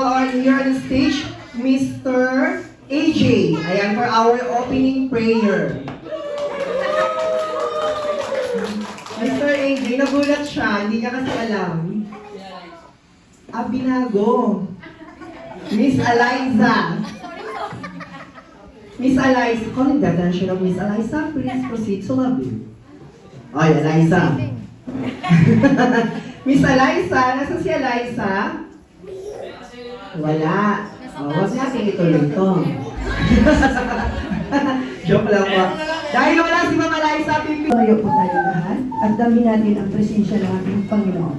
on here on the stage, Mr. AJ. Ayan, for our opening prayer. Mr. AJ, nagulat siya, hindi niya kasi alam. Binago. Miss Eliza. Miss Eliza, calling the attention of Miss Eliza, please proceed to lobby. Ay, Eliza. Miss Eliza, nasa si Eliza? Wala. Huwag natin ituloy ito. Joke lang po. Dahil wala si Mama Eliza, pipi. Tumayo po tayo lahat at damhin natin ang presensya ng ating Panginoon.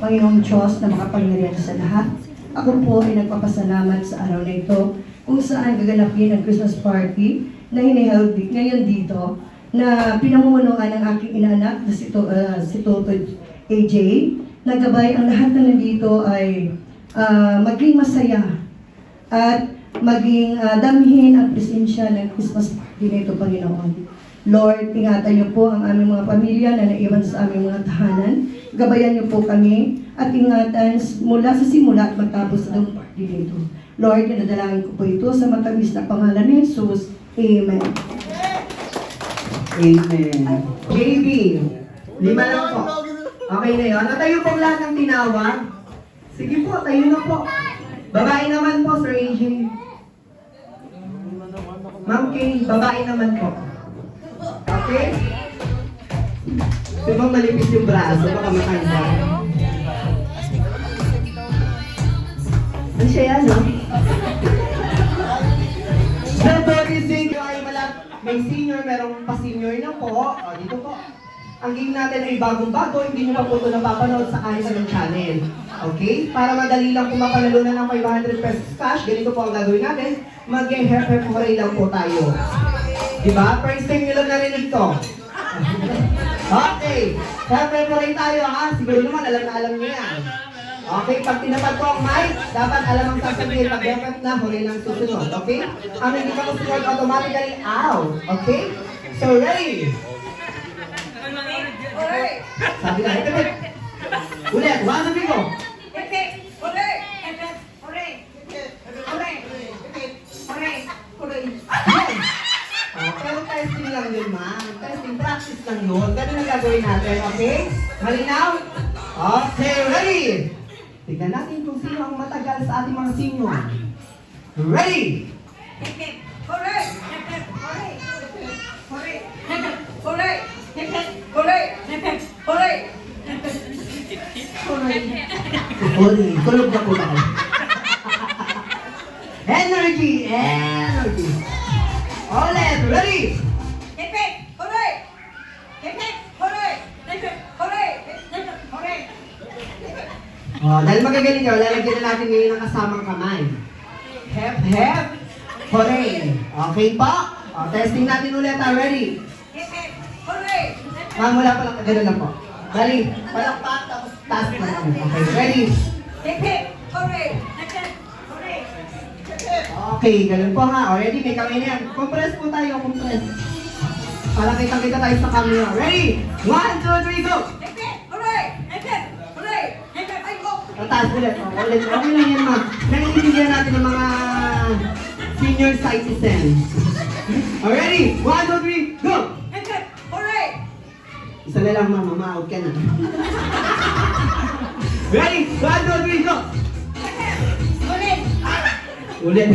Panginoong Diyos na makapangyarihan sa lahat. Ako po ay nagpapasalamat sa araw na ito kung saan gaganapin ang Christmas party na hiniheld ngayon dito na pinamumunuan ng aking inaanak na si Toto AJ. Nagabay ang lahat na nandito ay maging masaya at maging damhin ang presensya ng Christmas party na ito, Panginoon. Lord, ingatan niyo po ang aming mga pamilya na naiwan sa aming mga tahanan. Gabayan niyo po kami at ingatan mula sa simula at matapos ng party nito. Lord, dinadalangin ko po ito sa matamis na pangalan ni Jesus. Amen. Amen. JB, 5 lang po. Okay na yun. Natayo po lahat ng tinawag. Sige po, tayo na po. Babae naman po, Sir AJ. Ma'am Kay, babae naman po. Okay? Di ba malipis yung braso? Baka matanda. Ano siya yan, no? Nobody sing you ay malap. May senior, merong pa-senior na po. O, dito po. Ang game natin ay bagong-bago, hindi nyo pa po ito napapanood sa kahit anong channel. Okay? Para madali lang po mapanalunan ng 500 pesos cash, ganito po ang gagawin natin. Mag-hep-hep hooray lang po tayo. Diba? First time nyo lang narinig to. Okay. Hep-hep hooray tayo ha. Siguro naman alam na alam nyo yan. Okay, pag tinapad ko ang mic, dapat alam ang sasabihin. Pag hep-hep na, hooray lang susunod. Okay? Ang hindi ka susunod, automatically out. Okay? So, ready? Sabi na, hep-hep. Ulit, one, two, go. Pero testing lang yun, ma'am. Testing, practice lang yun. Ganun ang gagawin natin, okay? Malinaw? Okay, ready? Tignan natin kung sino ang matagal sa ating mga senior. Ready? Tulog na po tayo. Energy! Energy! Ulit! Ready? Dahil magagaling nyo, lalagyan na natin ngayon ang kasamang kamay. Hep, hep, hooray! Okay po? Testing natin ulit. Ready? Mula pa lang, gano'n lang po. Dali, palakpak, tapos taas na lang. Okay, ready? Okay, ganun po ha. Already, may kamay na yan. Compress po tayo, compress. Para kita tayo sa camera. Ready? 1, 2, 3, go! Tataas ulit. Ulit. Okay lang yan, ma'am. Naiintindihan natin ng mga senior citizens. Already? 1, 2, 3, go! Isa na lang, ma'am. Mama-out ka na. Ready? 1, 2, 3, go! Ulit.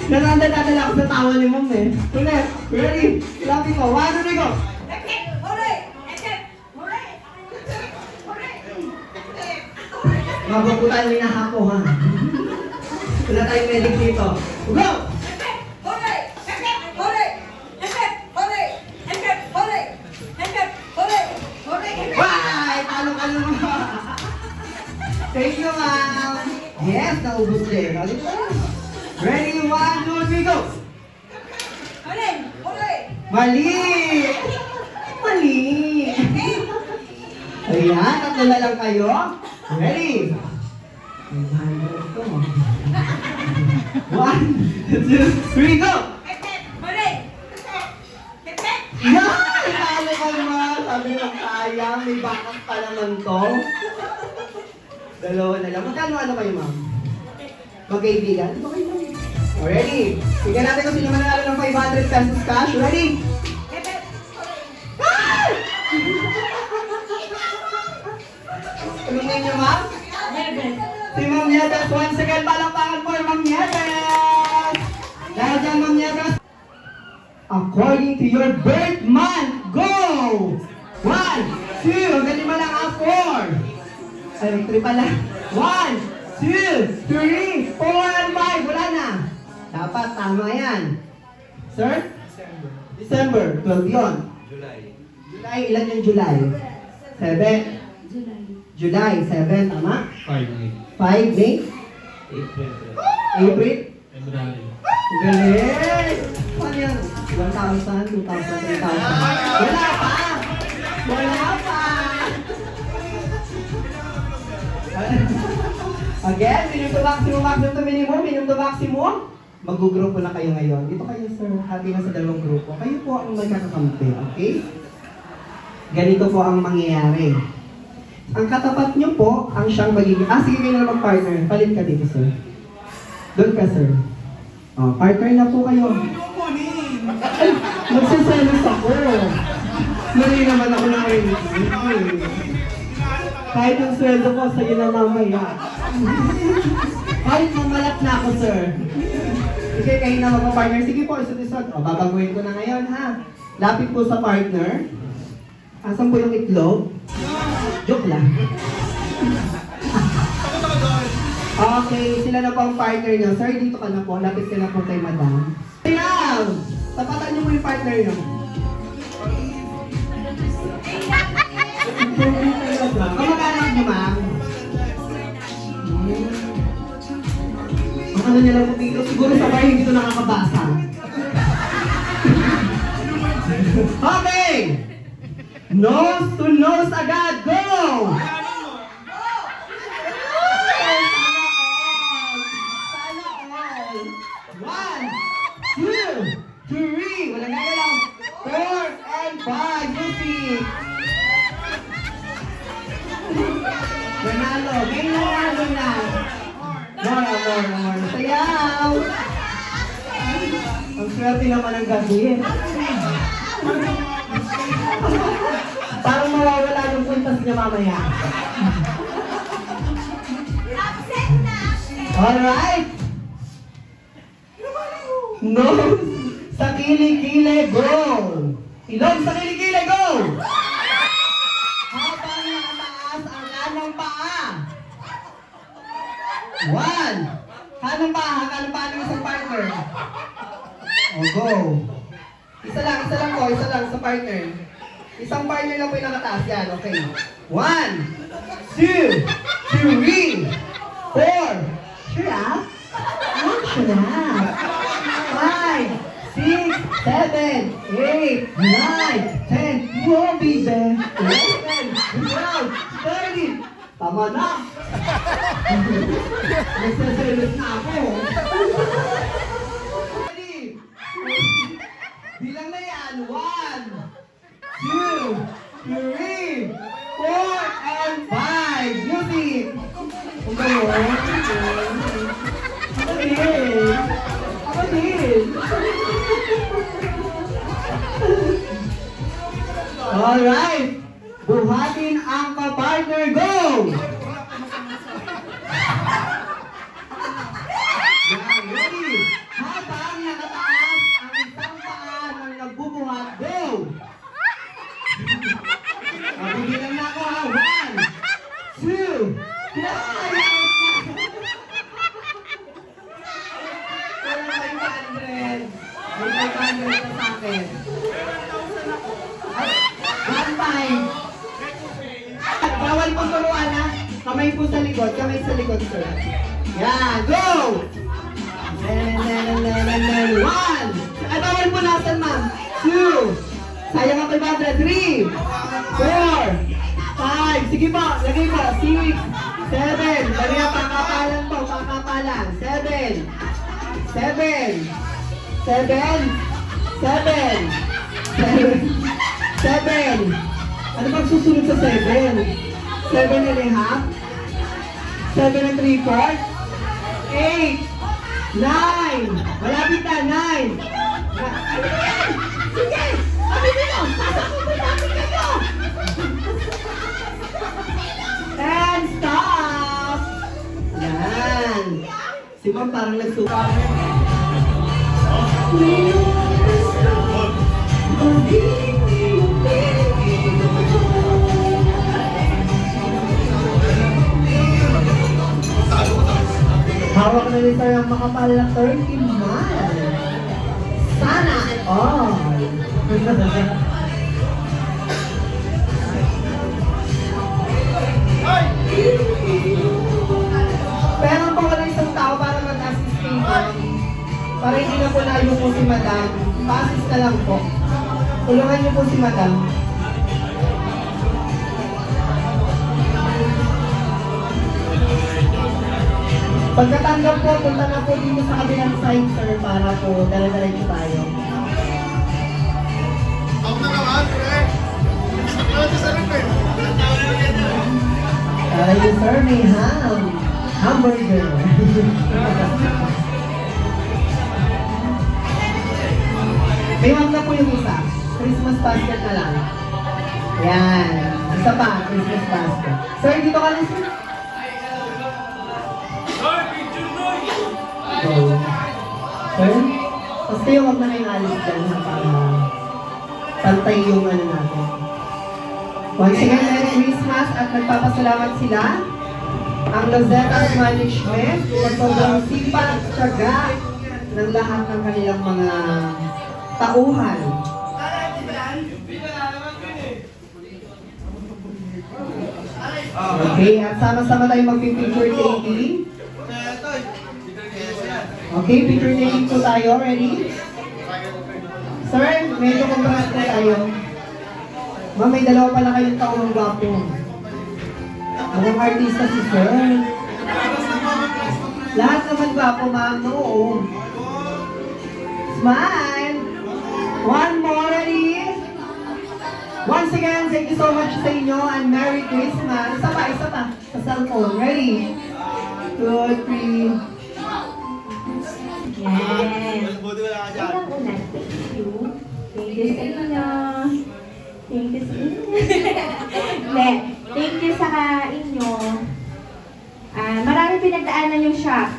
Nananda-dala ako sa tawa ni ma'am eh. Ulit. Ready? Labi ko. 1, 2, 3, go! Mababutan mo na ako ha. Wala tayong medic dito. Go! Bye! Talo-talo mo. Thank you, ma'am. Yes, naubos din. Ready? 1, 2, 3, go! Mali! Mali! Ayan, tatlo na lang kayo. Ready? 1, 2, 3, go! Yan! Sali ka naman. Sabi mo, sayang. May backup pa naman to. Dalawa na lang. Magkano ano kayo, ma'am? Magkaibigan? Ito kayo, ma'am. Ready? Tingnan natin kung sino mananalo ng 500 pesos cash. Ready? Ah! Anong name niyo, ma'am? Si Ma'am Nieves. Once again, palakpakan po, Ma'am Nieves. Dahil dyan, Ma'am Nieves. According to your birth month, go! 1, 2, ang galing mo lang ang 4. Ay, 3 pala. 1, 2, 3, 4, and 5. Wala na. Dapat tama yan. Sir? December. 12 yun. July, ilan yung July? 7? July, 7, tama? 5 May. 5, May? April. April? February. Galing! Paano yan? 1,000, 2,000, 3,000. Wala pa! Wala pa! Again, minimum to maximum, maximum to minimum, minimum to maximum. Mag-grupo na kayo ngayon. Dito kayo, sir. Hati na sa dalawang grupo. Kayo po ang magkakakampi, okay? Ganito po ang mangyayari. Ang katapat nyo po, ang siyang magiging... sige kayo na mag-partner. Palit ka dito, sir. Doon ka, sir. Partner na po kayo. Ay, magsaselos ako. Mali naman ako ng rinig. Kahit yung sweldo ko, sa'yo na mamaya. Kahit mamalat na ako, sir. Sige, kayo na mag-partner. Sige po, isot-isot. Babaguhin ko na ngayon, ha? Lapit po sa partner. Asan po yung itlog? Joke lang. Okay, sila na po ang partner niyo. Sir, dito ka na po. Lapit ka na po kay madam. Ayan! Tapatan niyo po yung partner niyo. Kamag-anak niyo, ma'am? Ang ano niya lang po dito. Siguro sa bahay hindi ito nakakabasa. Okay! Nose to nose agad! Go! One, two, three. Walang gagalaw. 4 and 5. Music. Manalo. Ngayon na nanalo na. More. Sayaw. Ang swerte naman ang gabi. Parang mawawala yung puntas niya mamaya. Alright. Nose sa kilikili, go! Ilong sa kilikili, go! Habang nakataas ang kanang paa. 1. Kanang paa ng isang partner. Go! Isa lang po, isa lang sa partner. Isang partner lang po yung nakataas yan, okay. 1, 2, 3, 4. Sure ah? Sure ah? 5, 6, 7, 8, 9, 10. Whoa, baby. 11, 12, 13. Tama na. Nagsaselos na ako. Ready? Bilang na yan. 1, 2, 3, 4, and 5. Music. Ang gayon. Ako din. Alright. Buhatin ang ka-partner. Go! Yan, ready? Habang nakataas ang isang paa ng nagbubuhat. Go! Mabibilang na ako ha. 1, 2, 3. May 500 na sa akin. One time. Bawal po turuan ha. Kamay po sa likod. Kamay sa likod, sir. Yan. Go! Then, 1. Bawal po nasan, ma'am. 2. Sayang ako 500. 3. 4. 5. Sige po. Lagay po. 6. 7. Lagay ang pakapalan po. Pakapalan. 7. 7. 7. 7. 7. 7. 7. Ano bang susunod sa 7? 7 and a half? 7 and 3/4? 8. 9. Malapit na, 9. Ano ba yan? Sige! Ano ba yun? Sasakupin natin kayo! 10. Stop! Yan. Si Ma'am parang nagsuka. Hawak na nito yung makapal na 30 man. Sana all. Pero po wala isang tao para mag-assist kayo. Para hindi na po layo po si Madam. Pa-assist na lang po. Tulungan niyo po si Madam. Pagkatanggap po, punta na po dito sa kabilang side, sir, para po dala-dala tayo. Ako na naman, eh. Ano sa sarap eh? Para yung sir, may ham. Hamburger. May ham na po yung isa. Christmas basket na lang. Yan. Isa pa, Christmas basket. Sir, dito ka lang, sir. So, sir, tapos kayo huwag na kayong alis dyan ha, para pantay yung ano natin. Once again, Merry Christmas at nagpapasalamat sila ang Lozetta's Management sa sobrang sipag at tiyaga ng lahat ng kanilang mga tauhan. Okay, at sama-sama tayo mag-picture taking. Okay, picture taking po tayo. Ready? Sir, medyo congrats na tayo. Ma'am, may dalawa pala kayong taong gwapo. Anong artista si Sir? Lahat naman gwapo, ma'am. Oo. Smile! One more, ready? Once again, thank you so much sa inyo and Merry Christmas. Isa pa. Sa cellphone. Ready? 2, 3. Yes. Buti wala ka dyan. Una, thank you. Thank you sa inyo. Thank you sa inyo. Hindi. Thank you sa inyo. Marami pinagdaanan yung shop.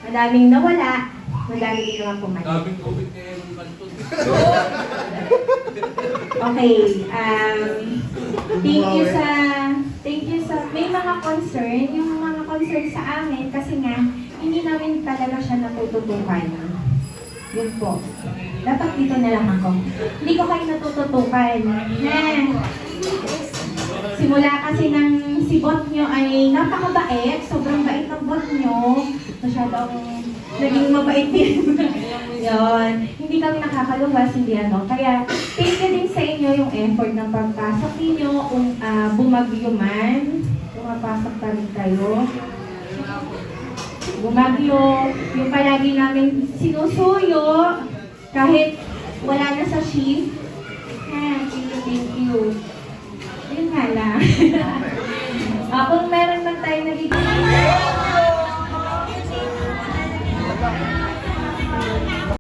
Madaming nawala. Madami din naman pumalit. Daming COVID ngayon ng kanton. Okay. Thank you sa may mga concern, yung mga concern sa amin kasi nga hindi namin talaga siya natututukan. Yun po. Dapat dito na lang ako. Hindi ko kayo natututukan. Simula kasi ng si bot nyo ay napakabait. Sobrang bait ng bot nyo. Masyadong naging mabait din. Yun. Hindi kami nakakaluwas, hindi ano. Kaya, thank you din sa inyo yung effort ng pagpasok ninyo. Bumagyo man. Pumapasok pa rin kayo. Bumagyo. Yung palagi namin sinusuyo. Kahit wala na sa shift. Thank you. Yun nga lang. Kung meron man tayo nagiging